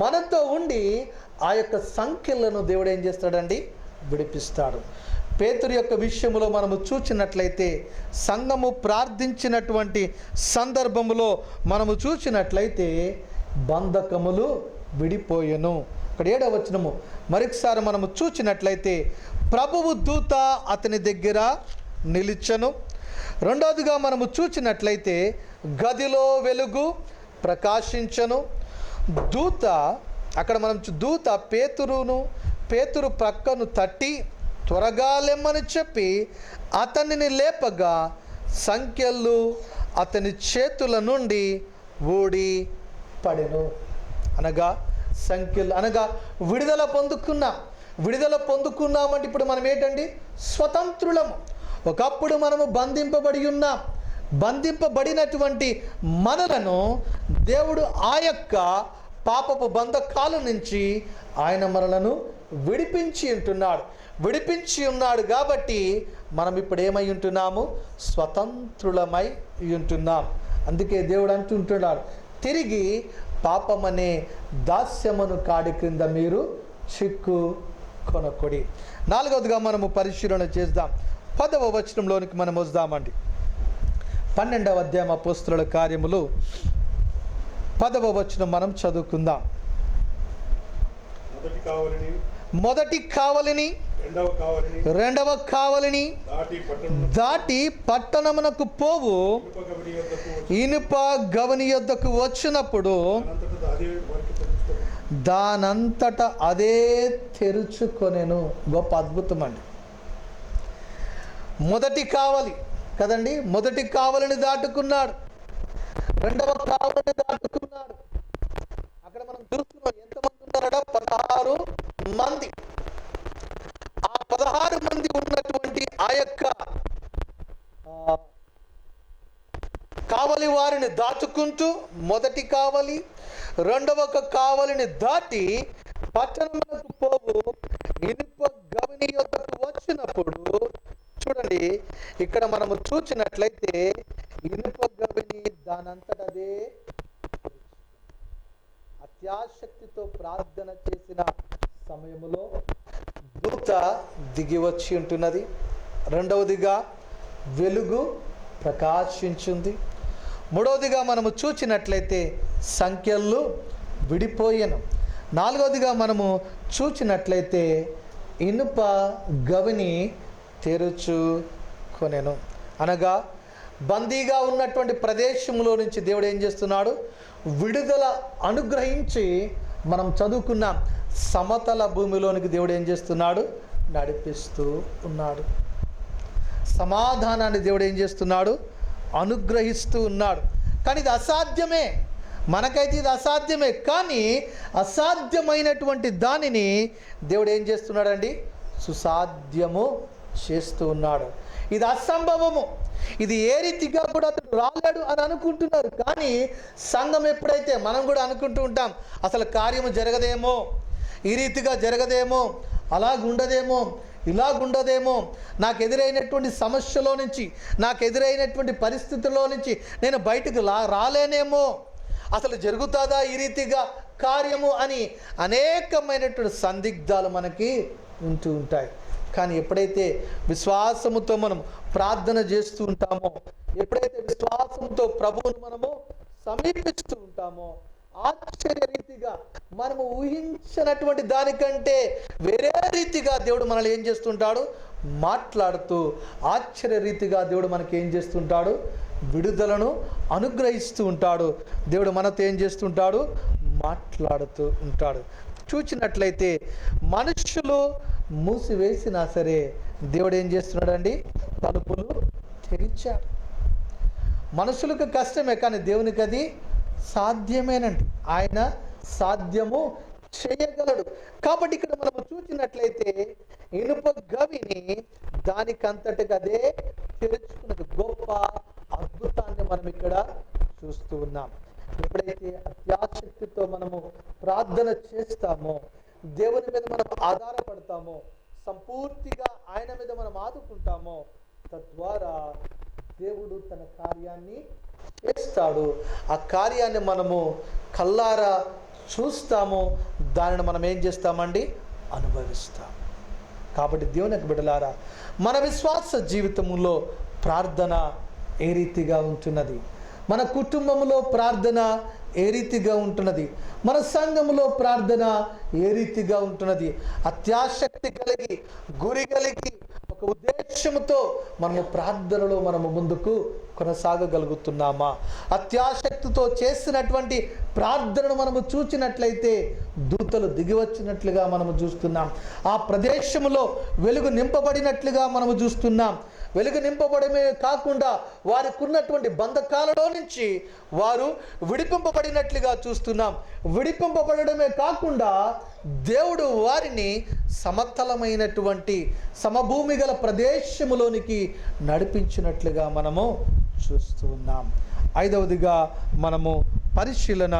మనతో ఉండి ఆ యొక్క సంఖ్యలను దేవుడు ఏం చేస్తాడండి? విడిపిస్తాడు. పేతురు యొక్క విషయంలో మనము చూచినట్లయితే, సంఘము ప్రార్థించినటువంటి సందర్భములో మనము చూసినట్లయితే బంధకములు విడిపోయెను. ఇక్కడ 7వ వచనము మరొకసారి మనము చూచినట్లయితే, ప్రభువు దూత అతని దగ్గర నిలిచెను. రెండవదిగా మనము చూచినట్లయితే గదిలో వెలుగు ప్రకాశించను. దూత అక్కడ మనం దూత పేతురు ప్రక్కను తట్టి త్వరగా లెమ్మని చెప్పి అతనిని లేపగా సంఖ్యలు అతని చేతుల నుండి ఊడి పడెను. అనగా సంఖ్యలు అనగా విడుదల పొందుకున్నామంటే ఇప్పుడు మనం ఏంటండి? స్వతంత్రులము. ఒకప్పుడు మనము బంధింపబడి ఉన్నాం. బంధింపబడినటువంటి మనలను దేవుడు ఆ యొక్క పాపపు బంధకాల నుంచి ఆయన మనలను విడిపించి ఉన్నాడు కాబట్టి మనం ఇప్పుడు ఏమై ఉంటున్నాము? స్వతంత్రులమై ఉంటున్నాం. అందుకే దేవుడు అంటుంటున్నాడు, తిరిగి పాపమనే దాస్యమును కాడి క్రింద మీరు చిక్కు కొనకొడి. 4వదిగా మనము పరిశీలన చేద్దాం. 10వ వచనంలోనికి మనం వద్దామండి. 12వ అధ్యాయం అపోస్తలుల కార్యములు 10వ వచనం మనం చదువుకుందాం. మొదటి కావలిని రెండవ కావలిని దాటి పట్టణమునకు పోవు ఇనుప గవని యొద్దకు వచ్చినప్పుడు దానంతట అదే తెరుచుకొనెను. గొప్ప అద్భుతం అండి. మొదటి కావలి కదండి, మొదటి కావలిని దాటుకున్నాడు, రెండవ కావలిని దాటుకున్నాడు. అక్కడ మనం చూస్తున్నాం ఎంతమంది ఉన్నారట? 16 మంది. ఆ 16 మంది ఉన్నటువంటి ఆ యొక్క కావలి వారిని దాటుకుంటూ మొదటి కావలి రెండవ కావలిని దాటి పట్టణములకు పోవు ఇనుప గవని యొద్దకు వచ్చినప్పుడు చూడండి, ఇక్కడ మనము చూసినట్లయితే ఇనుప గవని దానంతటదే అత్యాశక్తితో ప్రార్థన చేసిన సమయంలో దూత దిగి వచ్చి ఉంటున్నది. రెండవదిగా వెలుగు ప్రకాశించింది. మూడవదిగా మనము చూచినట్లయితే సంఖ్యలు విడిపోయాను. 4వదిగా మనము చూచినట్లయితే ఇనుప గవిని తెరుచుకొనెను. అనగా బందీగా ఉన్నటువంటి ప్రదేశంలో నుంచి దేవుడు ఏం చేస్తున్నాడు? విడుదల అనుగ్రహించి మనం చదువుకున్నాం సమతల భూమిలోనికి దేవుడు ఏం చేస్తున్నాడు? నడిపిస్తూ ఉన్నాడు. సమాధానాన్ని దేవుడు ఏం చేస్తున్నాడు? అనుగ్రహిస్తూ ఉన్నాడు. కానీ ఇది అసాధ్యమే, మనకైతే ఇది అసాధ్యమే. కానీ అసాధ్యమైనటువంటి దానిని దేవుడు ఏం చేస్తున్నాడండి? సుసాధ్యము చేస్తూ ఉన్నాడు. ఇది అసంభవము, ఇది ఏ రీతిగా కూడా అతడు రాలేడు అని అనుకుంటున్నారు. కానీ సంఘం ఎప్పుడైతే మనం కూడా అనుకుంటూ ఉంటాం, అసలు కార్యము జరగదేమో, ఈ రీతిగా జరగదేమో, అలాగుండదేమో, ఇలాగుండదేమో, నాకు ఎదురైనటువంటి సమస్యలో నుంచి, నాకు ఎదురైనటువంటి పరిస్థితుల్లో నుంచి నేను బయటకు రాలేనేమో, అసలు జరుగుతుందా ఈ రీతిగా కార్యము అని అనేకమైనటువంటి సందిగ్ధాలు మనకి ఉంటూ ఉంటాయి. కానీ ఎప్పుడైతే విశ్వాసముతో మనం ప్రార్థన చేస్తూ ఉంటామో, ఎప్పుడైతే విశ్వాసంతో ప్రభువును మనము సమీపిస్తూ ఉంటామో, ఆశ్చర్య రీతిగా మనము ఊహించినటువంటి దానికంటే వేరే రీతిగా దేవుడు మనల్ని ఏం చేస్తుంటాడు? మాట్లాడుతూ ఆశ్చర్య రీతిగా దేవుడు మనకి ఏం చేస్తుంటాడు? విడుదలను అనుగ్రహిస్తూ ఉంటాడు. దేవుడు మనతో ఏం చేస్తుంటాడు? మాట్లాడుతూ ఉంటాడు. చూచినట్లయితే మనుషులు మూసివేసినా సరే దేవుడు ఏం చేస్తున్నాడండి? తలుపులు తెరిచాడు. మనుషులకు కష్టమే, కానీ దేవునికి అది సాధ్యమేనండి. ఆయన సాధ్యము చేయగలడు. కాబట్టి ఇక్కడ మనం చూసినట్లయితే ఇనుప గవిని దానికంతటికి అదే తెరుచుకున్నది. గొప్ప అద్భుతాన్ని మనం ఇక్కడ చూస్తూ ఉన్నాం. ఎప్పుడైతే అత్యాశక్తితో మనము ప్రార్థన చేస్తామో, దేవుని మీద మనం ఆధారపడతామో, సంపూర్తిగా ఆయన మీద మనం ఆదుకుంటామో, తద్వారా దేవుడు తన కార్యాన్ని చేస్తాడు. ఆ కార్యాన్ని మనము కల్లారా చూస్తాము, దానిని మనం ఏం చేస్తామండి? అనుభవిస్తాం. కాబట్టి దేవునికి బిడ్డలారా, మన విశ్వాస జీవితంలో ప్రార్థన ఏ రీతిగా ఉంటున్నది? మన కుటుంబంలో ప్రార్థన ఏ రీతిగా ఉంటున్నది? మన సంఘములో ప్రార్థన ఏ రీతిగా ఉంటున్నది? అత్యాశక్తి కలిగి, గురి కలిగి, ఒక ఉద్దేశంతో మనము ప్రార్థనలో మనము ముందుకు కొనసాగగలుగుతున్నామా? అత్యాశక్తితో చేసినటువంటి ప్రార్థనను మనము చూచినట్లయితే దూతలు దిగి వచ్చినట్లుగా మనము చూస్తున్నాం. ఆ ప్రదేశంలో వెలుగు నింపబడినట్లుగా మనము చూస్తున్నాం. వెలుగు నింపబడమే కాకుండా వారికి ఉన్నటువంటి బంధకాలలో నుంచి వారు విడిపింపబడినట్లుగా చూస్తున్నాం. విడిపింపబడమే కాకుండా దేవుడు వారిని సమతలమైనటువంటి సమభూమి గల ప్రదేశములోనికి నడిపించినట్లుగా మనము చూస్తూ ఉన్నాం. 5వదిగా మనము పరిశీలన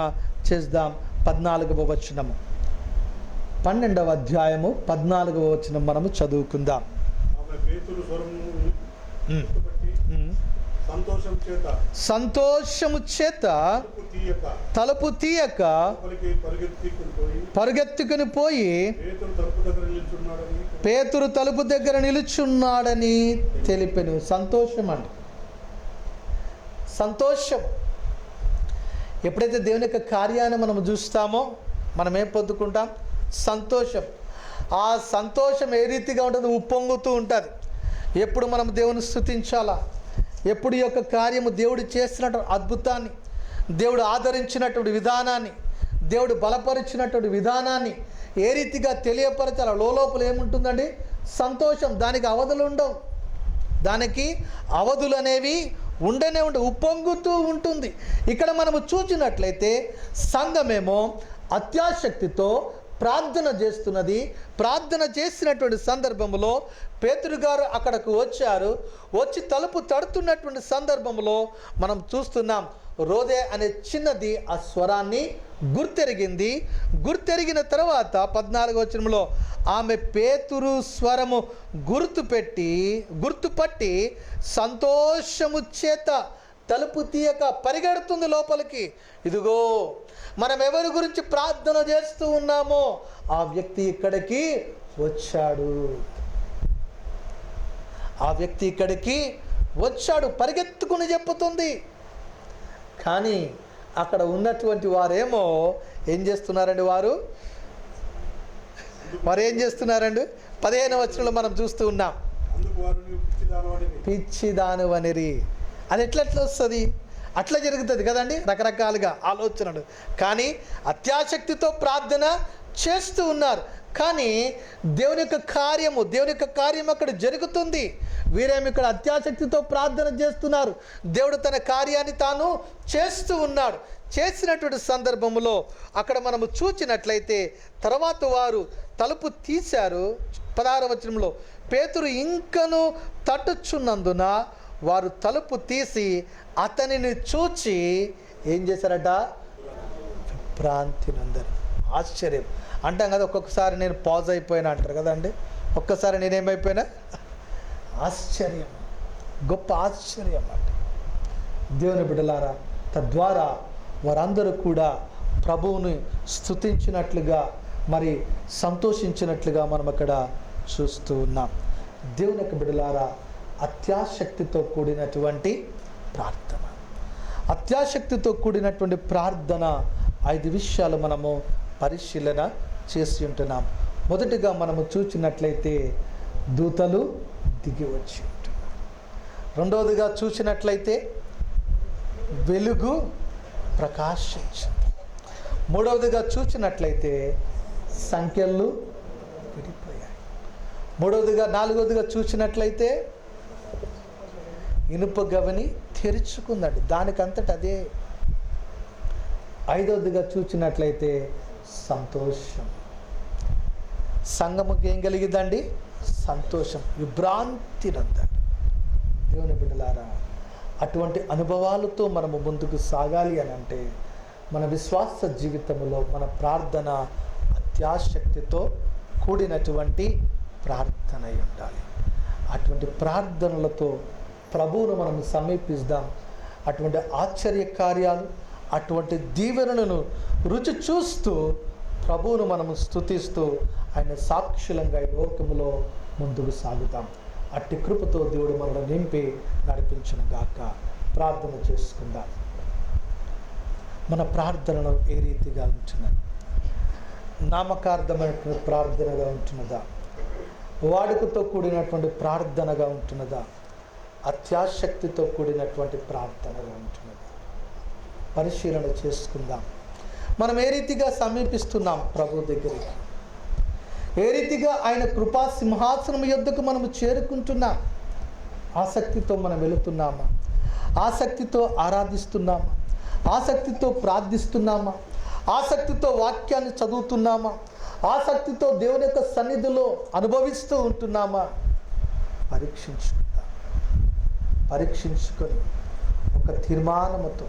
చేద్దాం. 14వ వచనము. 12వ అధ్యాయము 14వ వచనం మనము చదువుకుందాం. ఆమె పేతురు స్వరము గుర్తుపట్టి సంతోషము చేత తలుపు తీయక పరుగెత్తుకుని పోయి పేతురు తలుపు దగ్గర నిలుచున్నాడని తెలిపెను. సంతోషం అండి, సంతోషం. ఎప్పుడైతే దేవుని యొక్క కార్యాన్ని మనం చూస్తామో మనం ఏం పొందుకుంటాం? సంతోషం. ఆ సంతోషం ఏ రీతిగా ఉంటుంది? ఉప్పొంగుతూ ఉంటుంది. ఎప్పుడు మనం దేవుని స్తుతించాలా, ఎప్పుడు ఈ యొక్క కార్యము దేవుడు చేస్తున్నటువంటి అద్భుతాన్ని, దేవుడు ఆదరించినటువంటి విధానాన్ని, దేవుడు బలపరిచినటువంటి విధానాన్ని ఏ రీతిగా తెలియపరచాల. లోపల ఏముంటుందండి? సంతోషం. దానికి అవధులు ఉండవు, దానికి అవధులు అనేవి ఉండనే ఉండవు, ఉప్పొంగుతూ ఉంటుంది. ఇక్కడ మనము చూసినట్లయితే సంఘమేమో అత్యాశక్తితో ప్రార్థన చేస్తున్నది. ప్రార్థన చేసినటువంటి సందర్భంలో పేతురు గారు అక్కడకు వచ్చారు. వచ్చి తలుపు తడుతున్నటువంటి సందర్భంలో మనం చూస్తున్నాం, రోదే అనే చిన్నది ఆ స్వరాన్ని గుర్తెరిగింది. గుర్తెరిగిన తర్వాత 14వ వచనంలో ఆమె పేతురు స్వరము గుర్తుపట్టి సంతోషము చేత తలుపు తీయక పరిగెడుతుంది లోపలికి. ఇదిగో మనం ఎవరి గురించి ప్రార్థన చేస్తూ ఉన్నామో ఆ వ్యక్తి ఇక్కడికి వచ్చాడు, ఆ వ్యక్తి ఇక్కడికి వచ్చాడు, పరిగెత్తుకుని చెప్పుతుంది. కానీ అక్కడ ఉన్నటువంటి వారేమో ఏం చేస్తున్నారండి? వారు ఏం చేస్తున్నారండి? 15వ వచనంలో మనం చూస్తూ ఉన్నాం, పిచ్చిదానువనిరి. అది ఎట్లా వస్తుంది? అట్లా జరుగుతుంది కదండి, రకరకాలుగా ఆలోచనలు. కానీ అత్యాశక్తితో ప్రార్థన చేస్తూ ఉన్నారు. కానీ దేవుని యొక్క కార్యం అక్కడ జరుగుతుంది. వీరేమి ఇక్కడ అత్యాశక్తితో ప్రార్థన చేస్తున్నారు. దేవుడు తన కార్యాన్ని తాను చేస్తూ ఉన్నాడు. చేసినటువంటి సందర్భంలో అక్కడ మనము చూచినట్లయితే తర్వాత వారు తలుపు తీశారు. 16వ వచనంలో పేతురు ఇంకను తట్టుచున్నందున వారు తలుపు తీసి అతనిని చూచి ఏం చేశారట? విభ్రాంతి నందరు. ఆశ్చర్యం అంటాం కదా, ఒక్కొక్కసారి నేను పాజ్ అయిపోయినా అంటారు కదండి. ఒక్కసారి నేనేమైపోయినా? ఆశ్చర్యం, గొప్ప ఆశ్చర్యం అంటే. దేవుని బిడ్డలారా, తద్వారా వారందరూ కూడా ప్రభువుని స్తుతించినట్లుగా, మరి సంతోషించినట్లుగా మనం అక్కడ చూస్తూ ఉన్నాం. దేవుని యొక్క బిడ్డలారా, అత్యాశక్తితో కూడినటువంటి ప్రార్థన, అత్యాశక్తితో కూడినటువంటి ప్రార్థన 5 విషయాలు మనము పరిశీలన చేసి ఉంటున్నాం. మొదటిగా మనము చూసినట్లయితే దూతలు దిగి వచ్చి ఉంటున్నారు. రెండవదిగా చూసినట్లయితే వెలుగు ప్రకాశించింది. మూడవదిగా చూసినట్లయితే సంఖ్యలు విడిపోయాయి. నాలుగవదిగా చూసినట్లయితే ఇనుప గవని తెరుచుకుందండి, దానికంతట అదే. ఐదవదిగా చూసినట్లయితే సంతోషం. సంఘముకి ఏం కలిగిద్దండి? సంతోషం, విభ్రాంతి నందండి. దేవుని బిడ్డలారా, అటువంటి అనుభవాలతో మనము ముందుకు సాగాలి అని అంటే మన విశ్వాస జీవితంలో మన ప్రార్థన అత్యాశక్తితో కూడినటువంటి ప్రార్థన అయి ఉండాలి. అటువంటి ప్రార్థనలతో ప్రభువును మనం సమీపిస్తాం. అటువంటి ఆశ్చర్య కార్యాలు, అటువంటి దీవెనలను రుచి చూస్తూ ప్రభువును మనము స్తుతిస్తూ ఆయన సాక్షులంగా ఈ లోకములో ముందుకు సాగుతాం. అట్టి కృపతో దేవుడు మనల్ని నింపి నడిపించును గాక. ప్రార్థన చేసుకుందాం. మన ప్రార్థనలు ఏ రీతిగా ఉంటున్నది? నామకార్థమైనటువంటి ప్రార్థనగా ఉంటున్నదా? వాడుకతో కూడినటువంటి ప్రార్థనగా ఉంటున్నదా? అత్యాశక్తితో కూడినటువంటి ప్రార్థనగా ఉంటున్నదా? పరిశీలన చేసుకుందాం. మనం ఏ రీతిగా సమీపిస్తున్నాం ప్రభు దగ్గరికి? ఏ రీతిగా ఆయన కృపా సింహాసనం యొద్దకు మనము చేరుకుంటున్నాం? ఆసక్తితో మనం వెళుతున్నామా? ఆసక్తితో ఆరాధిస్తున్నామా? ఆసక్తితో ప్రార్థిస్తున్నామా? ఆసక్తితో వాక్యాన్ని చదువుతున్నామా? ఆసక్తితో దేవుని యొక్క సన్నిధిలో అనుభవిస్తూ ఉంటున్నామా? పరీక్షించుకొని ఒక తీర్మానముతో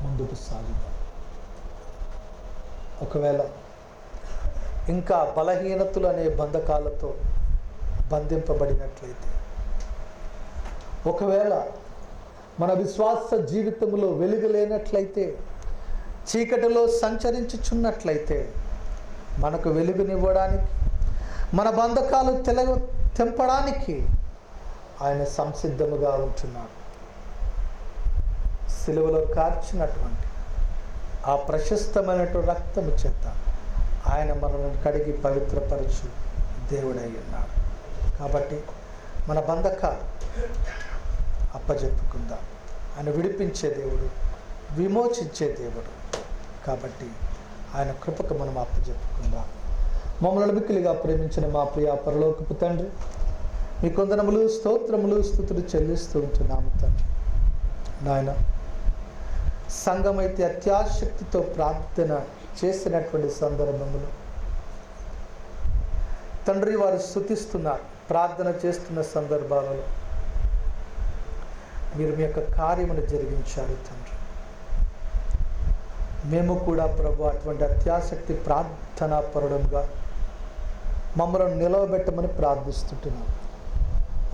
ముందుకు సాగుదాం. ఒకవేళ ఇంకా బలహీనతలు అనే బంధకాలతో బంధింపబడినట్లయితే, ఒకవేళ మన విశ్వాస జీవితంలో వెలుగు లేనట్లయితే, చీకటిలో సంచరించుచున్నట్లయితే, మనకు వెలుగునివ్వడానికి, మన బంధకాలు తెంపడానికి ఆయన సంసిద్ధముగా ఉంటున్నాడు. సిలువలో కార్చినటువంటి ఆ ప్రశస్తమైనటువంటి రక్తము చేత ఆయన మనల్ని కడిగి పవిత్రపరచు దేవుడై ఉన్నాడు. కాబట్టి మన బంధకాలు అప్పజెప్పుకుందాం. ఆయన విడిపించే దేవుడు, విమోచించే దేవుడు. కాబట్టి ఆయన కృపకు మనం అప్పజెప్పుకుందాం. మమ్మల్ని మిక్కిలిగా ప్రేమించిన మా ప్రియ పరలోకపు తండ్రి, మీ కొందనములు, స్తోత్రములు, స్తుతులు చెల్లిస్తూ ఉంటున్నాము తండ్రి. నాయన, సంఘమైతే అత్యాశక్తితో ప్రార్థన చేసినటువంటి సందర్భములు తండ్రి, వారు స్తుతిస్తున్నారు, ప్రార్థన చేస్తున్న సందర్భాలలో మీరు మీ యొక్క కార్యమును జరిగించారు తండ్రి. మేము కూడా ప్రభు అటువంటి అత్యాశక్తి ప్రార్థనా పరుడంగా మమ్మల్ని నిలవబెట్టమని ప్రార్థిస్తుంటున్నాం.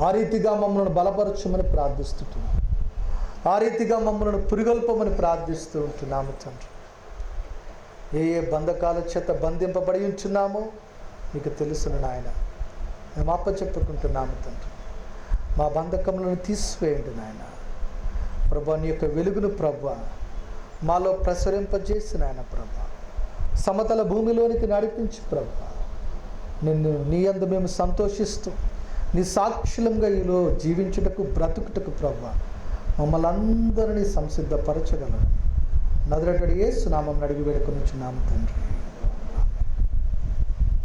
ఆ రీతిగా మమ్మల్ని బలపరచమని ప్రార్థిస్తుంటున్నాం. ఆ రీతిగా మమ్మల్ని పురిగొల్పమని ప్రార్థిస్తూ ఉంటున్నాము తండ్రి. ఏ ఏ బంధకాల చేత బంధింపబడి ఉంటున్నామో మీకు తెలుసును నాయన. మేము అప్పచెప్పుకుంటున్నాము తండ్రి. మా బంధకములను తీసివేయండి నాయన. ప్రభా, నీ యొక్క వెలుగును ప్రభా మాలో ప్రసరింపజేసిన ఆయన ప్రభా, సమతల భూమిలోనికి నడిపించి ప్రభా, నిన్ను నీ యందు మేము సంతోషిస్తూ నీ సాక్షులంగా ఈలో జీవించుటకు, బ్రతుకుటకు ప్రభా మమ్మల్ని అందరినీ సంసిద్ధపరచగలరు. నజరేయుడైన యేసు నామమున అడిగి వేడుకొనుచున్నాము తండ్రి.